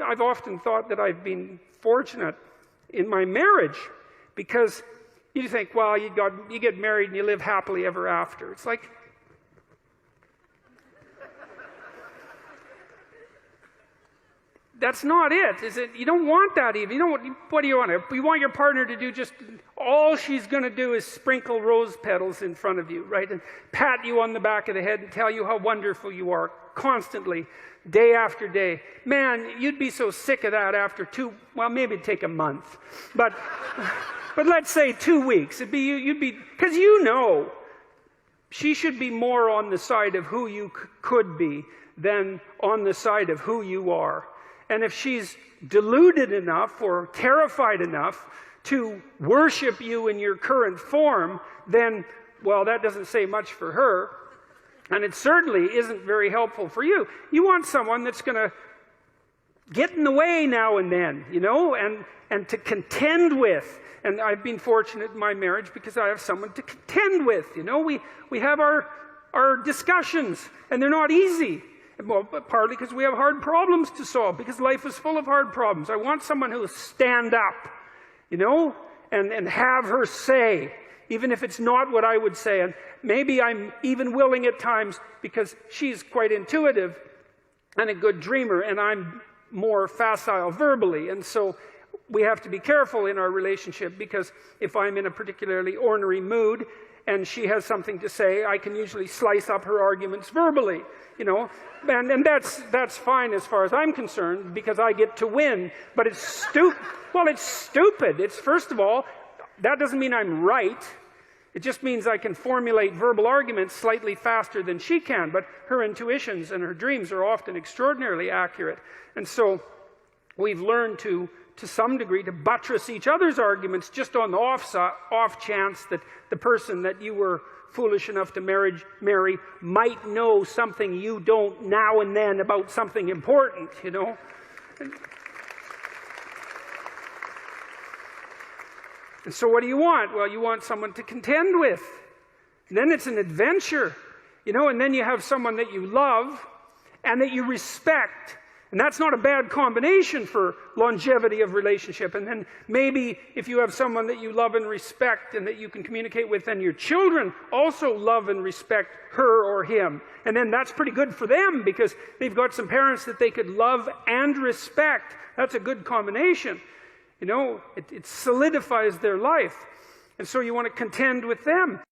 I've often thought that I've been fortunate in my marriage, because you think, well, you get married and you live happily ever after. It's like, that's not it, is it? You don't want that even. You know what do you want? You want your partner to do just all she's going to do is sprinkle rose petals in front of you, right? And pat you on the back of the head and tell you how wonderful you are constantly, day after day. Man, you'd be so sick of that after well, maybe it'd take a month. But let's say 2 weeks. You'd be, because you know, she should be more on the side of who you could be than on the side of who you are. And if she's deluded enough or terrified enough to worship you in your current form, then, well, that doesn't say much for her. And it certainly isn't very helpful for you. You want someone that's going to get in the way now and then, you know, and to contend with. And I've been fortunate in my marriage because I have someone to contend with. You know, we have our discussions, and they're not easy. Well, partly because we have hard problems to solve, because life is full of hard problems. I want someone who will stand up, you know, and have her say, even if it's not what I would say. And maybe I'm even willing at times, because she's quite intuitive and a good dreamer, and I'm more facile verbally. And so we have to be careful in our relationship, because if I'm in a particularly ornery mood and she has something to say, I can usually slice up her arguments verbally, you know. And that's fine as far as I'm concerned, because I get to win. But it's stupid. Well, it's stupid. It's, first of all, that doesn't mean I'm right. It just means I can formulate verbal arguments slightly faster than she can. But her intuitions and her dreams are often extraordinarily accurate. And so we've learned to some degree, to buttress each other's arguments just on the off chance that the person that you were foolish enough to marry might know something you don't now and then about something important, you know. And so what do you want? Well, you want someone to contend with. And then it's an adventure, you know, and then you have someone that you love and that you respect. And that's not a bad combination for longevity of relationship. And then maybe if you have someone that you love and respect and that you can communicate with, and your children also love and respect her or him. And then that's pretty good for them, because they've got some parents that they could love and respect. That's a good combination. You know, it solidifies their life. And so you want to contend with them.